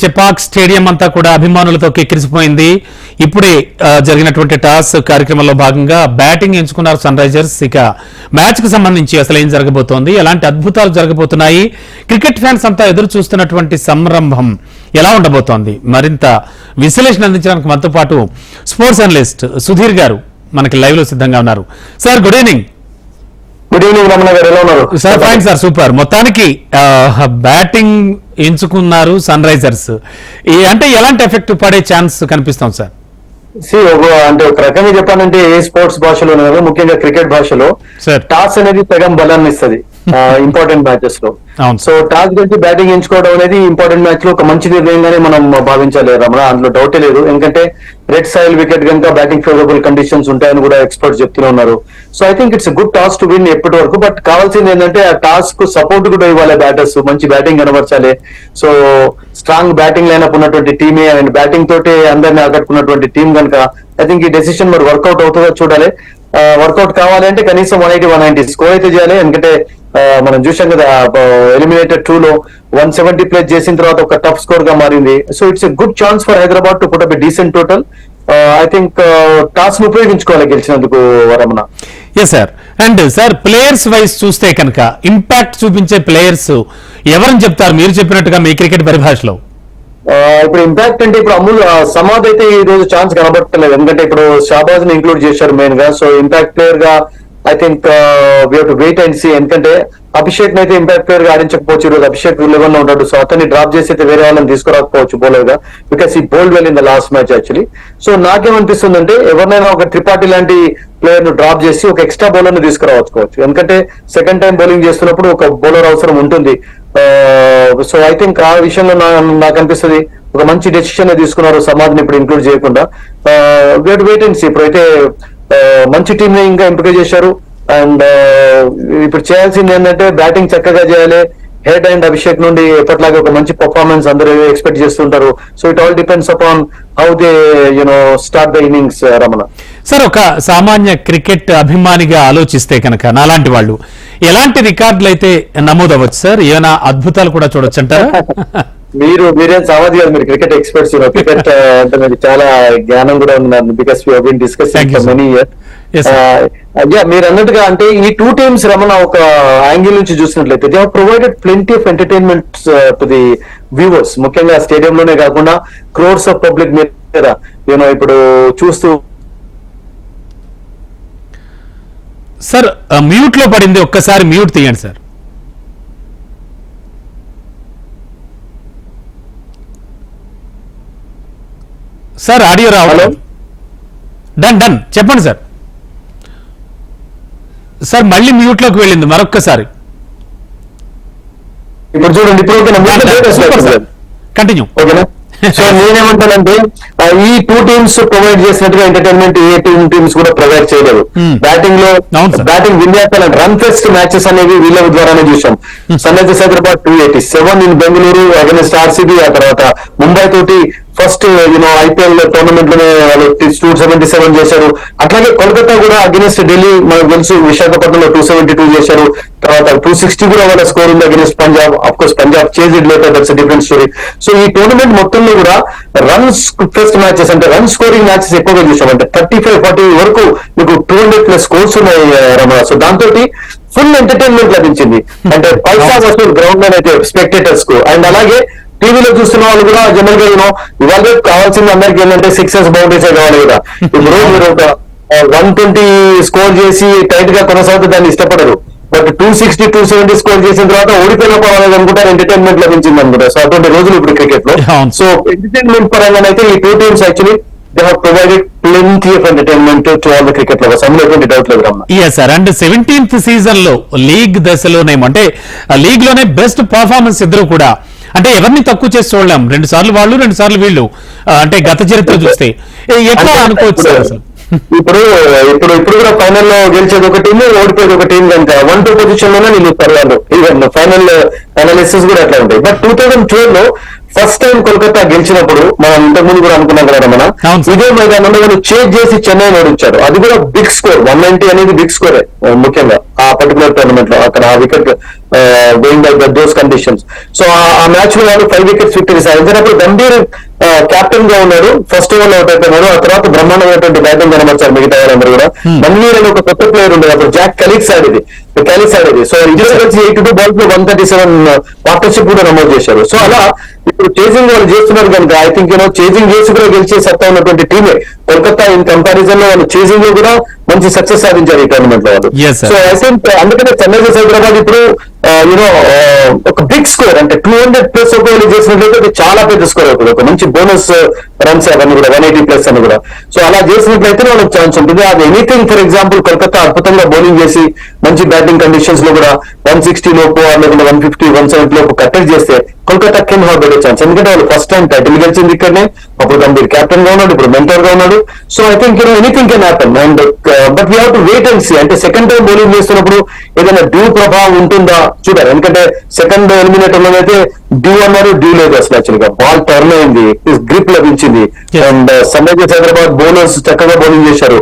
Chepauk stadium అంతా కూడా అభిమానులతో కిక్కిరిసిపోయింది. ఇప్పుడే జరిగినటువంటి టాస్ కార్యక్రమంలో భాగంగా బ్యాటింగ్ ఎంచుకున్నారు సన్ రైజర్స్. ఇక మ్యాచ్ కు సంబంధించి అసలు ఏం జరగబోతోంది, ఎలాంటి అద్భుతాలు జరగబోతున్నాయి, క్రికెట్ ఫ్యాన్స్ అంతా ఎదురు చూస్తున్నటువంటి సంరంభం ఎలా ఉండబోతోంది, మరింత విశ్లేషణ అందించడానికి మనతో పాటు స్పోర్ట్స్ అనలిస్ట్ సుధీర్ గారు మనకి లైవ్ లో సిద్ధంగా ఉన్నారు. Sir good evening. Good evening Ramana గారు, ఎలా ఉన్నారు? Sir fine sir, super. మొత్తానికి బ్యాటింగ్ ఎంచుకున్నారు సన్ రైజర్స్. అంటే ఎలాంటి ఎఫెక్ట్ పడే ఛాన్స్ కనిపిస్తాం సార్? అంటే ఒక రకంగా చెప్పాలంటే ఏ స్పోర్ట్స్ భాషలో ముఖ్యంగా క్రికెట్ భాషలో టాస్ అనేది సగం బలాన్ని ఇస్తుంది ఇంపార్టెంట్ మ్యాచెస్ లో. సో టాస్ గురించి బ్యాటింగ్ ఎంచుకోవడం అనేది ఇంపార్టెంట్ మ్యాచ్ లో ఒక మంచి నిర్ణయంగానే మనం భావించాలి రమణ, అందులో డౌటే లేదు. ఎందుకంటే రెడ్ సాయిల్ వికెట్ కనుక బ్యాటింగ్ ఫేవరబుల్ కండిషన్స్ ఉంటాయని కూడా ఎక్స్పర్ట్స్ చెప్తూనే ఉన్నారు. So I think it's good toss to win ఎప్పటి వరకు. బట్ కావాల్సింది ఏంటంటే ఆ టాస్ కు సపోర్ట్ కూడా ఇవ్వాలి బ్యాటర్స్, మంచి బ్యాటింగ్ కనబరచాలి. సో స్ట్రాంగ్ బ్యాటింగ్ లైనప్ ఉన్నటువంటి టీమే అండ్ బ్యాటింగ్ తోటి అందరినీ ఆకట్టుకున్నటువంటి టీం కనుక ఐ థింక్ ఈ డెసిషన్ మరి వర్కౌట్ అవుతుందో చూడాలి. వర్కౌట్ కావాలి అంటే కనీసం 180-190 స్కోర్ అయితే చేయాలి. ఎందుకంటే మనం చూసాం కదా ఎలిమినేటెడ్ 2 లో 170 ప్లేస్ చేసిన తర్వాత ఒక టఫ్ స్కోర్ గా మారింది. So it's a good chance for Hyderabad to put up a decent total. I think toss ను ఉపయోగించుకోవాలి గెలిచినందుకు Ramana. Yes sir. And sir players wise చూస్తే కనుక ఇంపాక్ట్ చూపించే ప్లేయర్స్ ఎవరని చెప్తారు మీరు చెప్పినట్టుగా మీ క్రికెట్ పరిభాషలో? ఇప్పుడు ఇంపాక్ట్ అంటే ఇప్పుడు అమూల్ సమాద్ అయితే ఈ రోజు ఛాన్స్ కనబడట్లేదు, ఎందుకంటే ఇప్పుడు షాబాజ్ ని ఇంక్లూడ్ చేశారు మెయిన్ గా. సో ఇంపాక్ట్ ప్లేయర్ గా I think we have to wait and see. ఎందుకంటే అభిషేక్ అయితే ఇంపాక్ట్ ప్లేయర్ గా ఆడించకపోవచ్చు ఈ రోజు. అభిషేక్ లెవెల్ లో ఉంటాడు, సో అతన్ని డ్రాప్ చేసి అయితే వేరే వాళ్ళని తీసుకురాకపోవచ్చు బౌలర్ గా, because he bowled well in the last match actually. So నాకేమనిపిస్తుంది అంటే ఎవరినైనా ఒక త్రిపాఠి లాంటి ప్లేయర్ ను డ్రాప్ చేసి ఒక ఎక్స్ట్రా బౌలర్ ను తీసుకురావచ్చు, ఎందుకంటే సెకండ్ టైం బౌలింగ్ చేస్తున్నప్పుడు ఒక బౌలర్ అవసరం ఉంటుంది. సో ఐ థింక్ ఆ విషయంలో నాకు అనిపిస్తుంది ఒక మంచి డెసిషన్ తీసుకున్నారు సమాజ్ ని ఇప్పుడు ఇంక్లూడ్ చేయకుండా. Wait and see. ఇప్పుడైతే మంచి టీం ని ఇంకా ఎంపిక చేశారు. అండ్ ఇప్పుడు చేయాల్సింది ఏంటంటే బ్యాటింగ్ చక్కగా చేయాలి. హెడ్ అండ్ అభిషేక్ నుండి ఎప్పటిలాగా ఒక మంచి పర్ఫార్మెన్స్ అందరూ ఎక్స్పెక్ట్ చేస్తుంటారు. So it all depends upon how they start the innings Ramana. Sir ఒక సామాన్య క్రికెట్ అభిమానిగా ఆలోచిస్తే కనుక నాలాంటి వాళ్ళు ఎలాంటి రికార్డులు అయితే నమోదవచ్చు సార్? ఏమైనా అద్భుతాలు కూడా చూడొచ్చు అంటారా? మీరేం సామాధి కాదు, మీరు క్రికెట్ ఎక్స్పర్ట్స్. క్రికెట్ అంటే మీకు చాలా జ్ఞానం కూడా ఉంది, because you have been discussing for many years. మీరు అన్నట్టుగా అంటే ఈ 2 టీమ్స్ రమణ ఒక యాంగిల్ నుంచి చూసినట్లయితే they have provided plenty of entertainment to the viewers, ముఖ్యంగా స్టేడియం లోనే కాకుండా క్రోర్స్ ఆఫ్ పబ్లిక్ మీద ఇప్పుడు చూస్తూ. సార్ మ్యూట్ లో పడింది, ఒక్కసారి మ్యూట్ తీయండి సార్. సార్ ఆడియో రావాలి. డన్ చెప్పండి సార్. సార్ మళ్ళీ మ్యూట్ లోకి వెళ్ళింది మరొక్కసారి. ఇప్పుడు చూడండి, ఇప్పుడు కంటిన్యూ. ఓకేనా? సో నేనేమంటానంటే ఈ 2 టీమ్స్ ప్రొవైడ్ చేసినట్టుగా ఎంటర్టైన్మెంట్ ఏ టీమ్స్ కూడా ప్రొవైడ్ చేయలేదు. బ్యాటింగ్ లో బ్యాటింగ్ విన్యాసాలు రన్ ఫెస్ట్ మ్యాచెస్ అనేవి వీళ్ళ ద్వారానే చూసాం. Sunrisers Hyderabad 287 in Bengaluru against RCB, ఆ తర్వాత ముంబై తోటి ఫస్ట్ ఐపీఎల్ టోర్నమెంట్ లోనే వాళ్ళు 277 చేశారు. అట్లాగే కోల్కతా కూడా అగైన్స్ ఢిల్లీ మనకు తెలుసు, విశాఖపట్నంలో 272 చేశారు. తర్వాత 260 కూడా వాళ్ళ స్కోర్ ఉంది against Punjab. Of course Punjab chase it later, that's different story. So ఈ టోర్నమెంట్ మొత్తంలో కూడా రన్స్ ఫెస్ట్ మ్యాచెస్ అంటే రన్ స్కోరింగ్ మ్యాచెస్ ఎక్కువగా చూసాం. అంటే 35-40 వరకు మీకు 200+ స్కోర్స్ ఉన్నాయి రమణ. సో దాంతో ఫుల్ ఎంటర్టైన్మెంట్ లభించింది. అంటే పైసా వసూలు గ్రౌండ్ లో అయితే స్పెక్టేటర్స్ కు. అండ్ అలాగే టీవీలో చూస్తున్న వాళ్ళు కూడా జనరల్ గా ఇవాళ కావాల్సింది అందరికి ఏంటంటే 6 బౌండరీస్ కావాలి కదా. ఇప్పుడు మీరు ఒక 120 స్కోర్ చేసి టైట్ గా కొనసాగుతూ దాన్ని ఇష్టపడరు. బట్ 260, 270 స్కోర్ చేసిన తర్వాత ఓడిపోయినప్పుడు అనుకుంటారు ఎంటర్టైన్మెంట్ లభించింది అనుకుంటారు. సో అటువంటి రోజులు ఇప్పుడు క్రికెట్ లో. సో ఎంటర్టైన్మెంట్ పరంగానైతే ఈ 2 teams actually they have provided plenty of entertainment to all the cricket lovers. అందులో ఎటువంటి డౌట్ లేదు Ramana. yes sir. And 17th season లో లీగ్ దశలోనే అంటే లీగ్ లోనే బెస్ట్ పర్ఫార్మెన్స్ ఇద్దరు కూడా, అంటే ఎవరిని తక్కువ చేసి చూడలేం. 2 సార్లు వాళ్ళు 2 సార్లు వీళ్ళు. అంటే గత చరిత్ర చూస్తే ఎట్లా అనుకోవచ్చు సార్ అసలు? ఇప్పుడు కూడా ఫైనల్ లో గెలిచేది ఒక టీం, ఓడిపోయేది ఒక టీం కనుక 1-2 పొజిషన్ లోనే నిలుస్తారు వాళ్ళు. ఈవెన్ ఫైనల్ అనాలిసిస్ కూడా అట్లా ఉంటాయి. బట్ 2012 లో ఫస్ట్ టైం కోల్కతా గెలిచినప్పుడు మనం ఇంతకుముందు కూడా అనుకున్నాం కదా మన అవును సార్. ఇదే మైదానంలో వాళ్ళు చేజ్ చేసి చెన్నై ఓడించారు. అది కూడా బిగ్ స్కోర్ 190 అనేది బిగ్ స్కోరే ముఖ్యంగా ఆ పర్టికులర్ టోర్నమెంట్ లో అక్కడ ఆ wicket going by those conditions. So ఆ మ్యాచ్ లో వాళ్ళు 5 వికెట్స్ విక్టరీ సాధించినప్పుడు గంభీర్ కెప్టెన్ గా ఉన్నాడు. ఫస్ట్ ఓవర్ లో అవుట్ అయిపోయినాడు. ఆ తర్వాత బ్రహ్మాండమైనటువంటి బ్యాటింగ్ కనబర్చారు మిగతా వాళ్ళందరూ కూడా. మన్వీర్ అని ఒక కొత్త ప్లేయర్ ఉండేది అప్పుడు, జాక్ కలిక్స్ ఆడేది. సో ఇద్దరు కలిసి 82 బాల్స్ లో 137 పార్ట్నర్షిప్ కూడా నమోదు చేశారు. సో అలా ఇప్పుడు చేసింగ్ వాళ్ళు చేస్తున్నారు కనుక ఐ థింక్ చేసింగ్ చేసి కూడా గెలిచే సత్తా ఉన్నటువంటి టీమే కోల్కతా. ఇన్ కంపారిజన్ లో వాళ్ళు చేసింగ్ లో కూడా మంచి సక్సెస్ సాధించారు ఈ టోర్నమెంట్ లో వాళ్ళు. Yes, sir. So I think అందుకనే సన్రైజర్స్ హైదరాబాద్ ఇప్పుడు ఒక బిగ్ స్కోర్ అంటే 200+ ఒకవేళ చేసినట్లయితే అది చాలా పెద్ద స్కోర్ అవుతుంది. ఒక మంచి బోనస్ రన్స్ అవన్నీ కూడా 180+ అని కూడా. సో అలా చేసినట్లయితే వాళ్ళకి ఛాన్స్ ఉంటుంది. అది ఎనీథింగ్ ఫర్ ఎగ్జాంపుల్ కోల్కతా అద్భుతంగా బౌలింగ్ చేసి మంచి బ్యాటింగ్ కండిషన్స్ లో కూడా 160 లోపు లేకుండా 150, 170 లోపు కట్టడి చేస్తే Kolkata can have better chance. ఎందుకంటే వాళ్ళు ఫస్ట్ టైం టైటిల్ గెలిచింది ఇక్కడనే. అప్పుడు గంభీర్ కెప్టెన్ గా ఉన్నాడు, ఇప్పుడు మెంటర్ గా ఉన్నాడు. So I think anything can happen. And but we have to wait and see. అంటే సెకండ్ టైం బౌలింగ్ చేస్తున్నప్పుడు ఏదైనా డ్యూ ప్రభావం ఉంటుందా చూడాలి. ఎందుకంటే సెకండ్ ఎలిమినేటర్ లో అయితే డ్యూ అన్నారు, డ్యూ లేదు అసలు. యాక్చువల్ గా బాల్ టర్న్ అయింది, గ్రిప్ లభించింది. అండ్ సన్రైజర్స్ హైదరాబాద్ బౌలర్స్ చక్కగా బౌలింగ్ చేశారు.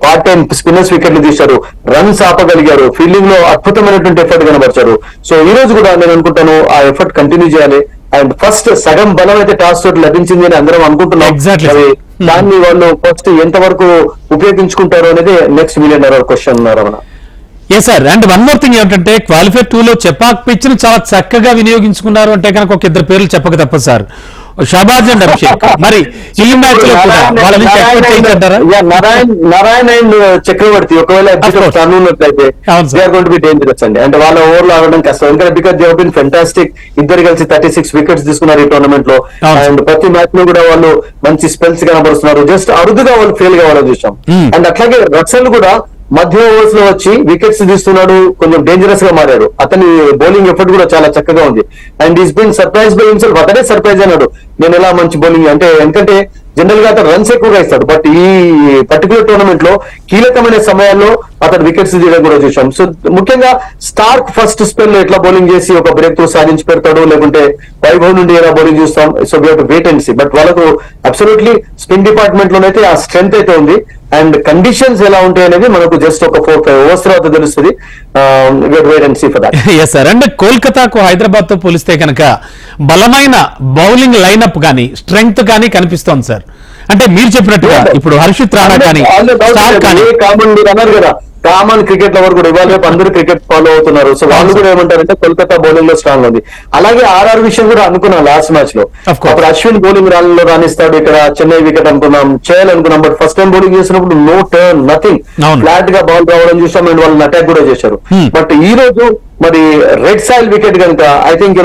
పార్ట్ టైం స్పిన్నర్స్ వికెట్లు తీశారు, రన్స్ ఆపగలిగారు, ఫీల్డింగ్ లో అద్భుతమైనటువంటి ఎఫర్ట్ కనబరిచారు. సో ఈ రోజు కూడా నేను అనుకుంటాను ఆ ఎఫర్ట్ కంటిన్యూ చేయాలి. అండ్ ఫస్ట్ సగం బలం అయితే టాస్ తోటి లభించింది అని అందరం అనుకుంటున్నాం. Exactly. మరి దాన్ని వాళ్ళు ఫస్ట్ ఎంత వరకు ఉపయోగించుకుంటారు అనేది next $1 million question Ramana. Yes sir. And one more thing ఏమిటంటే క్వాలిఫైర్ 2 లో చెపాక్ పిచ్ ను చాలా చక్కగా వినియోగించుకున్నారు అంటే కనుక ఒక ఇద్దరు పేర్లు చెప్పక తప్పదు సార్. షహబాజ్ అండ్ అభిషేక్. మరి ఈ మ్యాచ్ లో కూడా వాళ్ళ నుంచి ఎక్స్పెక్ట్ చేయించారా? నారాయణ అండ్ చక్రవర్తి ఒకవేళ టర్న్ ఉన్నట్లయితే అవును they are going to be dangerous అండి. అంటే వాళ్ళ ఓవర్ లో ఆడడం కష్టం. ఎందుకంటే because they have been fantastic. ఇద్దరు కలిసి 36 వికెట్స్ తీసుకున్నారు ఈ టోర్నమెంట్ లో. అవును. అండ్ ప్రతి మ్యాచ్ లో కూడా వాళ్ళు మంచి స్పెల్స్ కనబరుస్తున్నారు. జస్ట్ అరుదుగా వాళ్ళు ఫెయిల్ కావాలని చూసాం. అండ్ అట్లాగే రసల్ కూడా మధ్య ఓవర్స్ లో వచ్చి వికెట్స్ తీస్తున్నాడు, కొంచెం డేంజరస్ గా మారాడు. అతని బౌలింగ్ ఎఫర్ట్ కూడా చాలా చక్కగా ఉంది. And is been surprise by himself. అతనే సర్ప్రైజ్ అన్నాడు, నేను ఎలా మంచి బౌలింగ్ అంటే. ఎందుకంటే జనరల్ గా అతను రన్స్ ఎక్కువగా ఇస్తాడు, బట్ ఈ పర్టికులర్ టోర్నమెంట్ లో కీలకమైన సమయాల్లో అతను వికెట్స్ తీయడం కూడా చూసాం. సో ముఖ్యంగా స్టార్క్ ఫస్ట్ స్పెల్ లో ఎట్లా బౌలింగ్ చేసి ఒక బ్రేక్ త్రూ సాధించి పెడతాడు, లేకుంటే వైభవ్ నుండి ఎలా బౌలింగ్ చూస్తాం. So we have to wait and see. But వాళ్ళకు అబ్సల్యూట్లీ స్పిన్ డిపార్ట్మెంట్ లోనైతే ఆ స్ట్రెంత్ అయితే ఉంది. అండ్ కండిషన్స్ ఎలా ఉంటాయి అనేది మనకు జస్ట్ ఒక 4-5 ఓవర్స్ తర్వాత తెలుస్తుంది. Wait and see for that. Yes sir. అంటే కోల్కతాకు హైదరాబాద్ తో పోలిస్తే కనుక బలమైన బౌలింగ్ లైనప్ కానీ స్ట్రెంగ్త్ కానీ కనిపిస్తోంది సార్. అంటే మీరు చెప్పినట్టుగా ఇప్పుడు హర్షిత్ రాణా కానీ స్టార్ కానీ కామన్ మీరు అన్నారు కదా, కామన్ క్రికెట్ లవర్ కూడా ఇవాళ రేపు అందరూ క్రికెట్ ఫాలో అవుతున్నారు. సో వాళ్ళు కూడా ఏమంటారంటే కోల్కతా బౌలింగ్ లో స్ట్రాంగ్ ఉంది. అలాగే ఆర్ఆర్ విషయం కూడా అనుకున్నాం లాస్ట్ మ్యాచ్ లో. Of course. అప్పుడు అశ్విన్ బౌలింగ్ రాళ్ళలో రాణిస్తాడు, ఇక్కడ చెన్నై వికెట్ అనుకున్నాం, చేయాలనుకున్నాం. బట్ ఫస్ట్ టైం బౌలింగ్ చేసినప్పుడు నో టర్న్, నథింగ్, అవును. ఫ్లాట్ గా బాల్ రావడం చూసాం. అండ్ వాళ్ళని అటాక్ కూడా చేశారు. బట్ ఈ రోజు మరి రెడ్ సాయిల్ వికెట్ కనుక ఐ థింక్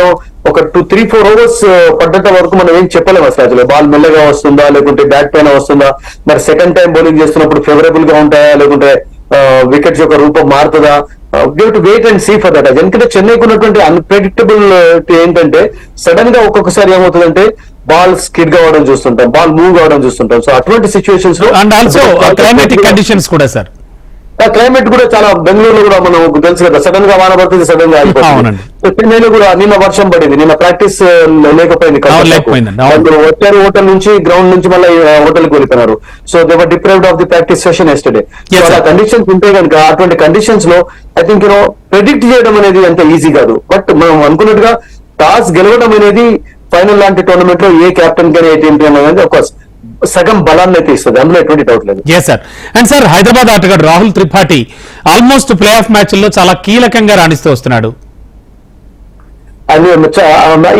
ఒక 2-3-4 ఓవర్స్ పడ్డంత వరకు మనం ఏం చెప్పలేము అసలు. బాల్ మెల్లగా వస్తుందా లేకుంటే బ్యాక్ పైన వస్తుందా, మరి సెకండ్ టైం బౌలింగ్ చేస్తున్నప్పుడు ఫేవరబుల్ గా ఉంటాయా లేకుంటే వికెట్స్ యొక్క రూపం మారుతుందా. Wait and see for that. ఎందుకంటే చెన్నైకి ఉన్నటువంటి అన్ప్రెడిక్టబుల్ ఏంటంటే సడన్ గా ఒక్కొక్కసారి ఏమవుతుందంటే బాల్ స్కిడ్ కావడం చూస్తుంటాం, బాల్ మూవ్ కావడం చూస్తుంటాం. సో అటువంటి సిచ్యువేషన్స్ లో అండ్ ఆల్సో క్లైమేటిక్ కండిషన్స్ కూడా సార్. క్లైమేట్ కూడా చాలా, బెంగళూరులో కూడా మనకు తెలుసు కదా, సడన్ గా వాన పడుతుంది, సడన్ గా అవునండి. చెన్నైలో కూడా నిన్న వర్షం పడింది, నిన్న ప్రాక్టీస్ లేకపోయింది. వచ్చారు హోటల్ నుంచి, గ్రౌండ్ నుంచి మళ్ళీ హోటల్ కి వెళ్ళిపోయినారు. So they were deprived of the practice session yesterday. అలా కండిషన్స్ ఉంటే కనుక అటువంటి కండిషన్స్ లో ఐ థింక్ ప్రెడిక్ట్ చేయడం అనేది అంత ఈజీ కాదు. బట్ మనం అనుకున్నట్టుగా టాస్ గెలవడం అనేది ఫైనల్ లాంటి టోర్నమెంట్ లో ఏ కెప్టెన్ కానీ ఏ టీం అనేది ఒక సగం బలాన్ని అయితే ఇస్తుంది, అందులో ఎటువంటి డౌట్ లేదు. Yes sir. And sir Hyderabad ఆటగాడు Rahul Tripathi almost play off మ్యాచ్ల్లో చాలా కీలకంగా రాణిస్తూ వస్తున్నాడు.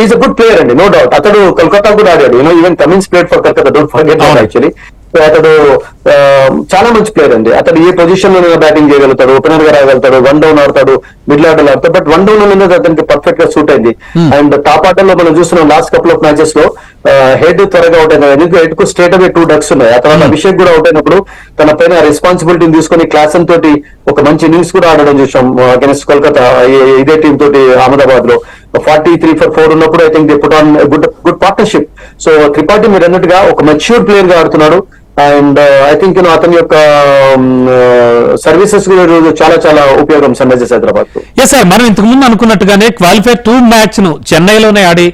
ఈజ్ అ గుడ్ ప్లేయర్ అండి, నో డౌట్. అతడు కోల్కతా కూడా ఆడాడు. Even Cummins played for Kolkata, don't forget actually. అతడు చాలా మంచి ప్లేయర్ అండి. అతడు ఏ పొజిషన్ లో బ్యాటింగ్ చేయగలుగుతాడు, ఓపెనర్ గా రాగలుగుతాడు, 1 డౌన్ ఆడతాడు, మిడిల్ ఆర్డర్ ఆడతాడు. బట్ 1 డౌన్ అనేది అతనికి పర్ఫెక్ట్ గా సూట్ అయింది. అండ్ టాప్ ఆర్డర్ లో మనం చూస్తున్నాం లాస్ట్ కపుల్ ఆఫ్ మ్యాచెస్ లో హెడ్ త్వరగా అవుట్ అయినా, ఎందుకంటే హెడ్ కు స్ట్రేట్ అవే 2 డక్స్ ఉన్నాయి. ఆ తర్వాత అభిషేక్ కూడా అవుట్ అయినప్పుడు తన పైన రెస్పాన్సిబిలిటీని తీసుకొని క్లాసన్ తోటి ఒక మంచి ఇన్నింగ్స్ కూడా ఆడడం చూసాం అగెన్స్ట్ కోల్కతా. ఇదే టీం తోటి అహ్మదాబాద్ లో 43 for 4 ఉన్నప్పుడు I think they put on good partnership. So Tripathi మీరు అన్నట్టుగా ఒక మెచ్యూర్ ప్లేయర్ గా ఆడుతున్నాడు. అండ్ ఐ థింక్ అతని యొక్క సర్వీసెస్ చాలా చాలా ఉపయోగం Sunrisers Hyderabad. Yes sir. మనం ఇంతకు ముందు అనుకున్నట్టుగానే క్వాలిఫైర్ 2 మ్యాచ్ ను చెన్నైలోనే ఆడి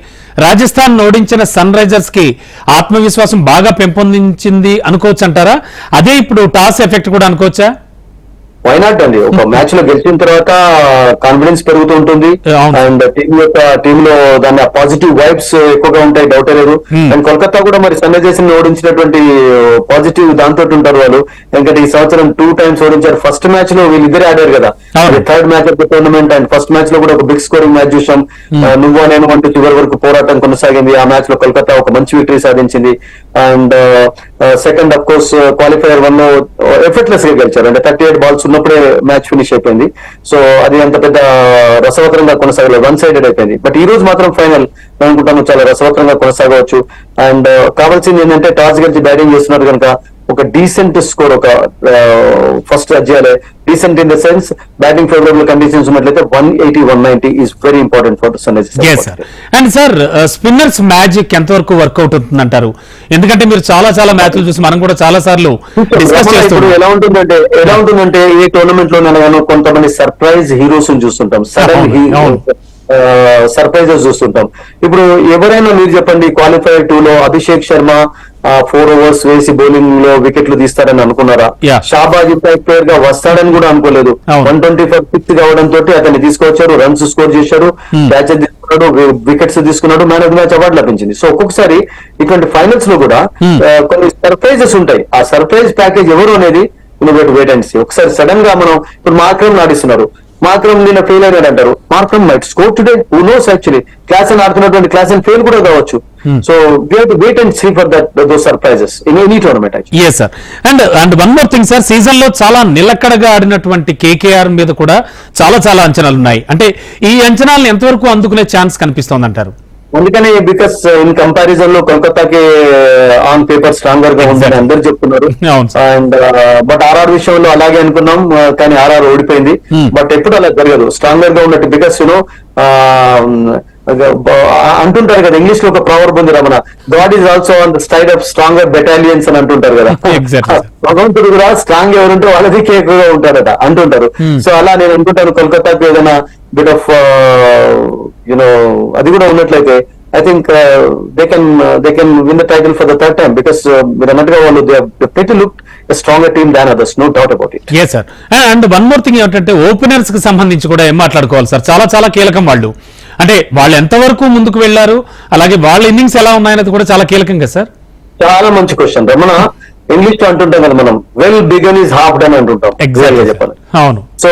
రాజస్థాన్ ఓడించిన సన్ రైజర్స్ కి ఆత్మవిశ్వాసం బాగా పెంపొందించింది అనుకోవచ్చు అంటారా? అదే ఇప్పుడు టాస్ ఎఫెక్ట్ కూడా అనుకోవచ్చా? వైనాట్ అండి, ఒక మ్యాచ్ లో గెలిచిన తర్వాత కాన్ఫిడెన్స్ పెరుగుతూ ఉంటుంది అండ్ టీమ్ లో దాని పాజిటివ్ వైబ్స్ ఎక్కువగా ఉంటాయి, డౌట్ లేదు. అండ్ కోల్కతా కూడా మరి సన్ రైజర్స్ ని ఓడించినటువంటి పాజిటివ్ దాంతో ఉంటారు వాళ్ళు. ఎందుకంటే ఈ సంవత్సరం 2 times ఓడించారు. ఫస్ట్ మ్యాచ్ లో వీళ్ళిద్దరే ఆడారు కదా, third match of the tournament. And first match లో కూడా ఒక బిగ్ స్కోరింగ్ మ్యాచ్ చూసాం. నువ్వు నేను అంటూ చివరి వరకు పోరాటం కొనసాగింది. ఆ మ్యాచ్ లో కోల్కతా ఒక మంచి విక్టరీ సాధించింది. And second of course qualifier 1 effortless గా గెలిచారు. అంటే 38 balls ఉన్నప్పుడే మ్యాచ్ ఫినిష్ అయిపోయింది. సో అది అంత పెద్ద రసవత్తరంగా కొనసాగలేదు, 1-sided అయిపోయింది. బట్ ఈ రోజు మాత్రం ఫైనల్ అనుకుంటాను చాలా రసవత్తరంగా కొనసాగవచ్చు. అండ్ కావాల్సింది ఏంటంటే టాస్ గెలిచి బ్యాటింగ్ చేస్తున్నారు కనుక ఒక డీసెంట్ స్కోర్, ఒక ఫస్ట్ చేయాలి. Decent in the sense batting favourable conditions ఉన్నట్లయితే 180-190 is very important for Sunrisers. And sir spinners magic ఎంతవరకు వర్కౌట్ అవుతుంది అంటారు? ఎందుకంటే మీరు చాలా మ్యాచ్లు చూసి మనం కూడా చాలా సార్లు డిస్కస్ చేస్తున్నాం. ఎలా ఉంటుందంటే ఈ టోర్నమెంట్ లో కొంతమంది సర్ప్రైజ్ హీరోస్ చూస్తుంటాం, సడన్ సర్ప్రైజెస్ చూస్తుంటాం. ఇప్పుడు ఎవరైనా మీరు చెప్పండి, క్వాలిఫైర్ 2 లో అభిషేక్ శర్మ 4 overs వేసి బౌలింగ్ లో వికెట్లు తీస్తారని అనుకున్నారా? షాబాజ్ ప్లేయర్ గా వస్తాడని కూడా అనుకోలేదు. 125 ఫిఫ్త్ కావడంతో అతన్ని తీసుకొచ్చారు, రన్స్ స్కోర్ చేశారు, క్యాచెస్ తీసుకున్నాడు, వికెట్స్ తీసుకున్నాడు, man of the match award లభించింది. సో ఒక్కొక్కసారి ఇటువంటి ఫైనల్స్ లో కూడా కొన్ని సర్ప్రైజెస్ ఉంటాయి. ఆ సర్ప్రైజ్ ప్యాకేజ్ ఎవరు అనేది వెయిట్ అండ్ సీ. ఒకసారి సడన్ గా మనం ఇప్పుడు మార్క్రమ్ ఆడిస్తున్నారు, మార్క్రమ్ నిన్న ఫెయిల్ అయ్యాడు అంటారు. Markram might score today, who knows actually. Class అని ఆడుతున్నటువంటి క్లాస్ అని ఫెయిల్ కూడా కావచ్చు. So we have to wait and see for those surprises in any tournament. yes sir. And one more thing sir, season లో చాలా నిలకడగా ఆడినటువంటి కేకేఆర్ మీద కూడా చాలా అంచనాలు ఉన్నాయి. అంటే ఈ అంచనాలను ఎంతవరకు అందుకునే ఛాన్స్ కనిపిస్తోంది అంటారు? అందుకని బికాస్ ఇన్ కంపారిజన్ లో కోల్కతాకి ఆన్ పేపర్ స్ట్రాంగర్ గా ఉందని అందరు చెప్తున్నారు. అండ్ బట్ ఆర్ఆర్ విషయంలో అలాగే అనుకున్నాం, కానీ ఆర్ఆర్ ఓడిపోయింది. బట్ ఎప్పుడు అలా జరగదు, స్ట్రాంగర్ గా ఉన్నట్టు. బికాస్ యూనో అంటుంటారు కదా, ఇంగ్లీష్ లో ఒక ప్రావర్బ్ ఉంది Ramana, God is also on the side of stronger battalions అని అంటుంటారు కదా. భగవంతుడు కూడా స్ట్రాంగ్ ఎవరుంటే వాళ్ళది ఎక్కువగా ఉంటారట అంటుంటారు. సో అలా నేను అనుకుంటాను కోల్కతాకి ఏదైనా బిట్ ఆఫ్ యునో అది కూడా ఉన్నట్లయితే I think they can win the title for the third time because మీరు అన్నట్టుగా వాళ్ళు they pretty looked a stronger team than others, no doubt about it. yes sir. and one more thing ఏంటంటే openers కి సంబంధించి కూడా ఏం మాట్లాడుకోవాలి sir? చాలా కీలకం వాళ్ళు. అంటే వాళ్ళు ఎంతవరకు ముందుకు వెళ్లారు, అలాగే వాళ్ళ ఇన్నింగ్స్ ఎలా ఉన్నాయనేది కూడా చాలా కీలకం కదా సార్? చాలా మంచి క్వశ్చన్ రమణ. ఇంగ్లీష్ లో అంటుంటాం కదా మనం, well began is half done అంటుంటాం. ఎగ్జాక్ట్లీ చెప్పాలి. అవును. సో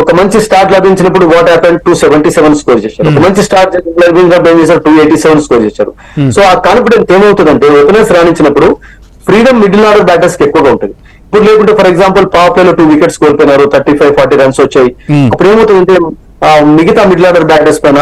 ఒక మంచి స్టార్ట్ లభించినప్పుడు వాట్ హ్యాపెన్ 277 స్కోర్ చేశారు. ఒక మంచి స్టార్ట్ లభించినప్పుడు ఏం చేశారు, 287 స్కోర్ చేశారు. సో ఆ కాన్ఫిడెన్స్ ఏమవుతుందంటే ఓపెనర్స్ రాణించినప్పుడు ఫ్రీడమ్ మిడిల్ ఆర్డర్ బ్యాటర్స్ కి ఎక్కువగా ఉంటుంది. ఇప్పుడు లేకుంటే ఫర్ ఎగ్జాంపుల్ పవర్ ప్లే లో 2 wickets కోల్పోయినారు, 35-40 runs వచ్చాయి. అప్పుడు ఏమవుతుందంటే మిగతా మిడిల్ ఆర్డర్ బ్యాటర్స్ పైన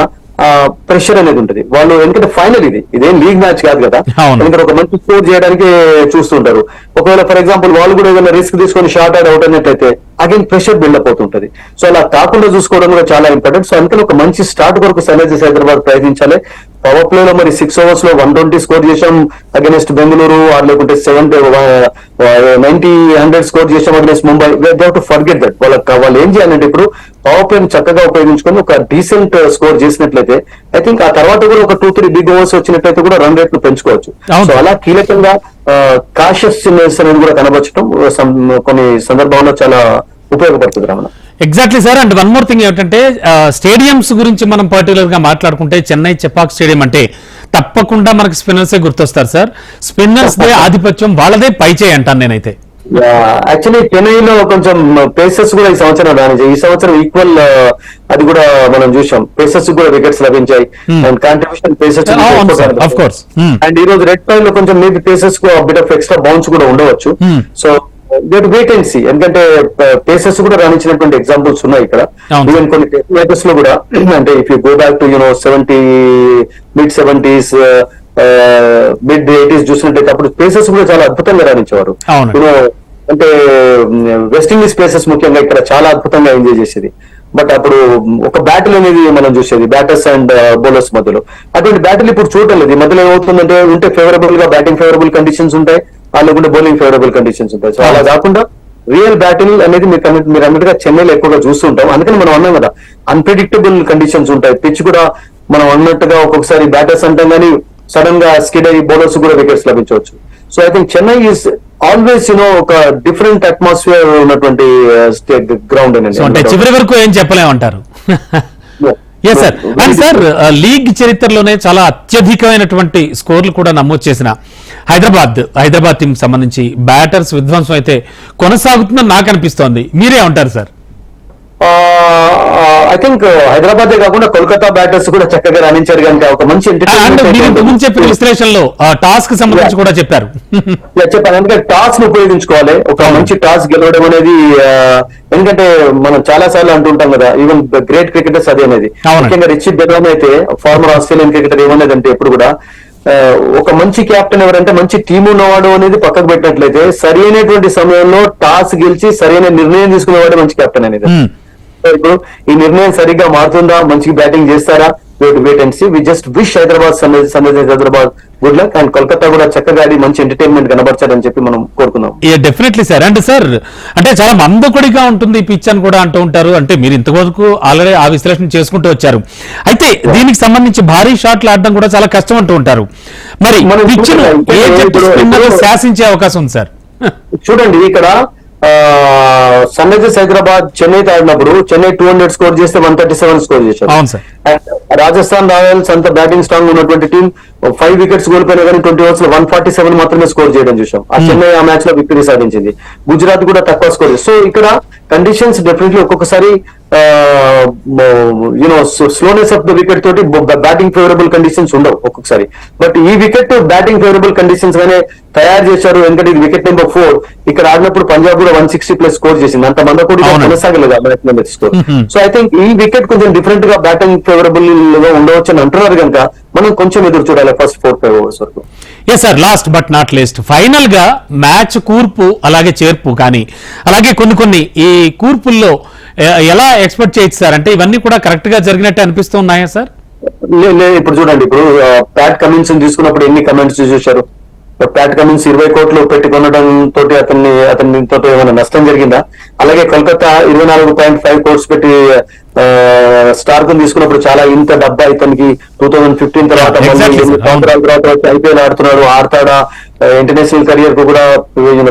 ప్రెషర్ అనేది ఉంటుంది. వాళ్ళు ఎందుకంటే ఫైనల్ ఇదేం లీగ్ మ్యాచ్ కాదు కదా, ఎందుకంటే ఒక మంచి స్కోర్ చేయడానికి చూస్తుంటారు. ఒకవేళ ఫర్ ఎగ్జాంపుల్ వాళ్ళు కూడా ఏదైనా రిస్క్ తీసుకొని షార్ట్ అవుట్ అయినట్లయితే అగైన్ ప్రెషర్ బిల్డప్ అవుతుంటది. సో అలా కాకుండా చూసుకోవడం కూడా చాలా ఇంపార్టెంట్. సో అందుకని ఒక మంచి స్టార్ట్ కొరకు సన్ రైజర్స్ హైదరాబాద్ ప్రయత్నించాలి. పవర్ ప్లే లో మరి 6 overs లో 120 స్కోర్ చేసాం అగెన్స్ట్ బెంగళూరు, ఆర్ లేకుంటే 90-100 స్కోర్ చేసాం against Mumbai. To forget that. వాళ్ళు ఏం చేయాలంటే ఇప్పుడు పవర్ ప్లే చక్కగా ఉపయోగించుకొని ఒక డీసెంట్ స్కోర్ చేసినట్లయితే ఐ థింక్ ఆ తర్వాత కూడా ఒక 2-3 big overs వచ్చినట్లయితే కూడా రన్ రేట్ ను పెంచుకోవచ్చు. సో అలా కీలకంగా కాషియస్నెస్ అనేది కూడా కనబరచడం కొన్ని సందర్భాల్లో చాలా ఉపయోగపడుతుంది Ramana. Exactly sir. And one more thing ఏంటంటే స్టేడియంస్ గురించి మనం పర్టికులర్ గా మాట్లాడుకుంటే చెన్నై చెపాక్ స్టేడియం అంటే తప్పకుండా మనకి స్పిన్నర్సే గుర్తొస్తారు సార్. స్పిన్నర్స్ దే ఆధిపత్యం, వాళ్ళదే పైచేయి అంటాను నేనైతే. యాక్చువల్లీ చెన్నైలో కొంచెం పేసర్స్ కూడా ఈ సంవత్సరం రానిచ్చాయి. ఈ సంవత్సరం ఈక్వల్ అది కూడా మనం చూసాం, పేసర్స్ కూడా వికెట్స్ లభించాయి అండ్ కాంట్రిబ్యూషన్ పేసర్స్. అండ్ ఈ రోజు రెడ్ పైన్ లో కొంచెం మేబీ పేసర్స్ కు బిట్ ఆఫ్ ఎక్స్ట్రా బౌన్స్ కూడా ఉండవచ్చు. సో వెయిట్ అండ్ సీ, ఎందుకంటే పేసర్స్ కూడా రాణించినటువంటి ఎగ్జాంపుల్స్ ఉన్నాయి ఇక్కడ. ఈవెన్ కొన్ని మ్యాచెస్ లో కూడా అంటే if you go back to mid-70s mid-80s చూసినట్టయితే అప్పుడు పేసర్స్ కూడా చాలా అద్భుతంగా రాణించేవారు. అంటే వెస్టిండీస్ పేసర్స్ ముఖ్యంగా ఇక్కడ చాలా అద్భుతంగా ఎంజాయ్ చేసేది. బట్ అప్పుడు ఒక బ్యాటిల్ అనేది మనం చూసేది బ్యాటర్స్ అండ్ బౌలర్స్ మధ్యలో. అటువంటి బ్యాటిల్ ఇప్పుడు చూడటం లేదు. ఈ మధ్యలో ఏమవుతుందంటే ఉంటే ఫేవరబుల్ గా బ్యాటింగ్ ఫేవరబుల్ కండిషన్స్ ఉంటాయి, లేకుంటే బౌలింగ్ ఫేవరబుల్ కండిషన్స్ ఉంటాయి. సో అలా కాకుండా రియల్ బ్యాటిల్ అనేది మీరు అన్నట్టుగా చెన్నైలో ఎక్కువగా చూస్తుంటాం. అందుకని మనం అన్నాం కదా, అన్ప్రెడిక్టబుల్ కండిషన్స్ ఉంటాయి. పిచ్ కూడా మనం అన్నట్టుగా ఒక్కొక్కసారి బ్యాటర్స్ అంటాం కానీ సడన్ గా స్కిడ్ అయ్యి బౌలర్స్ కూడా వికెట్స్ లభించవచ్చు. So I think Chennai is always ఒక డిఫరెంట్ అట్మాస్ఫియర్ ఉన్నటువంటి గ్రౌండ్ అంటే చివరి వరకు ఏం చెప్పలేమంటారు. Yes sir. And sir, league చరిత్రలోనే చాలా అత్యధికమైనటువంటి స్కోర్లు కూడా నమోదు చేసిన హైదరాబాద్ టీం సంబంధించి బ్యాటర్స్ విధ్వంసం అయితే కొనసాగుతుందని నాకు అనిపిస్తోంది. మీరే ఉంటారు సార్? ఐ థింక్ హైదరాబాద్ కాకుండా కోల్కతా బ్యాటర్స్ కూడా చక్కగా రాణించారు కనుక ఒక మంచి ముందు చెప్పిన విశ్లేషణలో టాస్ కి సంబంధించి కూడా చెప్పారు. చెప్పాను, ఎందుకంటే టాస్ ను ఉపయోగించుకోవాలి. ఒక మంచి టాస్ గెలవడం అనేది ఎందుకంటే మనం చాలా సార్లు అంటుంటాం కదా, ఈవెన్ గ్రేట్ క్రికెటర్స్ అది అనేది. ముఖ్యంగా రిచర్డ్ బెర్నాన్ అయితే ఫార్మర్ ఆస్ట్రేలియన్ క్రికెటర్ ఏమనేదంటే ఎప్పుడు కూడా ఒక మంచి కెప్టెన్ ఎవరంటే మంచి టీం ఉన్నవాడు అనేది పక్కకు పెట్టినట్లయితే సరి అయినటువంటి సమయంలో టాస్ గెలిచి సరైన నిర్ణయం తీసుకునేవాడే మంచి కెప్టెన్ అనేది. ఇప్పుడు ఈ నిర్ణయం సరిగ్గా మారుతుందా, మంచి బ్యాటింగ్ చేస్తారా, wait and see. We just wish Hyderabad Hyderabad good luck and Kolkata కూడా చక్కగా ఆడి మంచి ఎంటర్టైన్మెంట్ కనబరచాలని చెప్పి మనం కోరుకుందాం. Definitely sir. అండ్ సార్, అంటే చాలా మందకొడిగా ఉంటుంది ఈ పిచ్ అని కూడా అంటూ ఉంటారు. అంటే మీరు ఇంతవరకు ఆల్రెడీ ఆ విశ్లేషణ చేసుకుంటూ వచ్చారు. అయితే దీనికి సంబంధించి భారీ షాట్లు ఆడడం కూడా చాలా కష్టం అంటూ ఉంటారు. మరి పిచ్ శాసించే అవకాశం ఉంది సార్? చూడండి, ఇక్కడ సన్ రైజర్స్ హైదరాబాద్ చెన్నైతో ఆడినప్పుడు చెన్నై 200 స్కోర్ చేస్తే 137 స్కోర్ చేశారు. రాజస్థాన్ రాయల్స్ అంత బ్యాటింగ్ స్ట్రాంగ్ ఉన్నటువంటి టీం 5 వికెట్స్ కోల్పోయినా కానీ 20 ఓవర్స్ లో 147 మాత్రమే స్కోర్ చేయడం చూసాం. ఆ చెన్నై ఆ మ్యాచ్ లో విక్టరీ సాధించింది. గుజరాత్ కూడా తక్కువ స్కోర్. సో ఇక్కడ కండిషన్స్ డెఫినెట్లీ ఒక్కొక్కసారి స్లోనెస్ ఆఫ్ ద వికెట్ తోటి బ్యాటింగ్ ఫేవరబుల్ కండిషన్స్ ఉండవు ఒక్కొక్కసారి. బట్ ఈ వికెట్ బ్యాటింగ్ ఫేవరబుల్ కండిషన్స్ గానే తయారు చేశారు. ఎందుకంటే ఇది వికెట్ నెంబర్ 4. ఇక్కడ ఆడినప్పుడు పంజాబ్ కూడా 160+ స్కోర్ చేసింది. అంత మంద కూడా కొనసాగలేదు ఆ match number score. So I think ఈ వికెట్ కొంచెం డిఫరెంట్ గా బ్యాటింగ్ ఫేవరబుల్ గా ఉండవచ్చు అని అంటున్నారు కనుక మనం కొంచెం ఎదురు చూడాలి ఫస్ట్ 4-5 ఓవర్స్ వరకు. Yes sir. Last but not least, final గా మ్యాచ్ కూర్పు అలాగే చేర్పు కానీ అలాగే కొన్ని ఈ కూర్పుల్లో ఎలా ఎక్స్పెక్ట్ చేయొచ్చు సార్? అంటే ఇవన్నీ కూడా కరెక్ట్ గా జరిగినట్టు అనిపిస్తూ ఉన్నాయా సార్? ఇప్పుడు చూడండి, ఇప్పుడు ప్యాట్ కమిన్స్ తీసుకున్నప్పుడు ఎన్ని కమెంట్స్ చూశారు? ప్యాట్ కమిన్స్ 20 కోట్లు పెట్టి కొనడం తోటి అతని తోటి ఏమైనా నష్టం జరిగిందా? అలాగే కోల్కతా 24.5 కోట్స్ పెట్టి స్టార్ కు తీసుకున్నప్పుడు చాలా ఇంత డబ్బా ఇతనికి 2015 తర్వాత సంవత్సరాల తర్వాత ఐపీఎల్ ఆడతాడా, ఇంటర్నేషనల్ కెరియర్ కు కూడా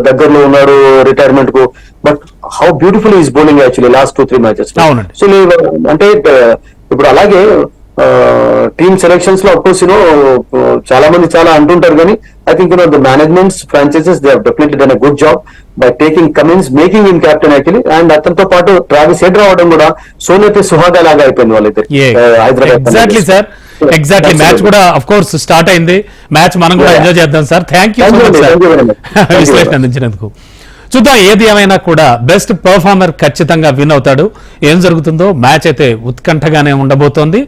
దగ్గరలో ఉన్నాడు రిటైర్మెంట్ కు. But how beautiful is bowling actually last 2-3 matches. So అంటే ఇప్పుడు అలాగే టీమ్ సెలెక్షన్స్ లో అఫ్కోర్స్ చాలా మంది చాలా అంటుంటారు కానీ I think the managements franchises they have definitely done a good job by taking Cummins, making him captain actually. And అతనితో పాటు ట్రావిస్ హెడ్ రావడం కూడా సోనేతే సుహాగా లాగా అయిపోయింది వాళ్ళిద్దరు Hyderabad. Exactly sir, exactly. Match కూడా అఫ్ కోర్స్ స్టార్ట్ అయింది. మ్యాచ్ మనం కూడా ఎంజాయ్ చేద్దాం sir. Thank you so much sir విశ్లేషణ అందించినందుకు. చూద్దాం, ఏది ఏమైనా కూడా బెస్ట్ పర్ఫార్మర్ ఖచ్చితంగా విన్ అవుతాడు. ఏం జరుగుతుందో మ్యాచ్ అయితే ఉత్కంఠగానే ఉండబోతోంది.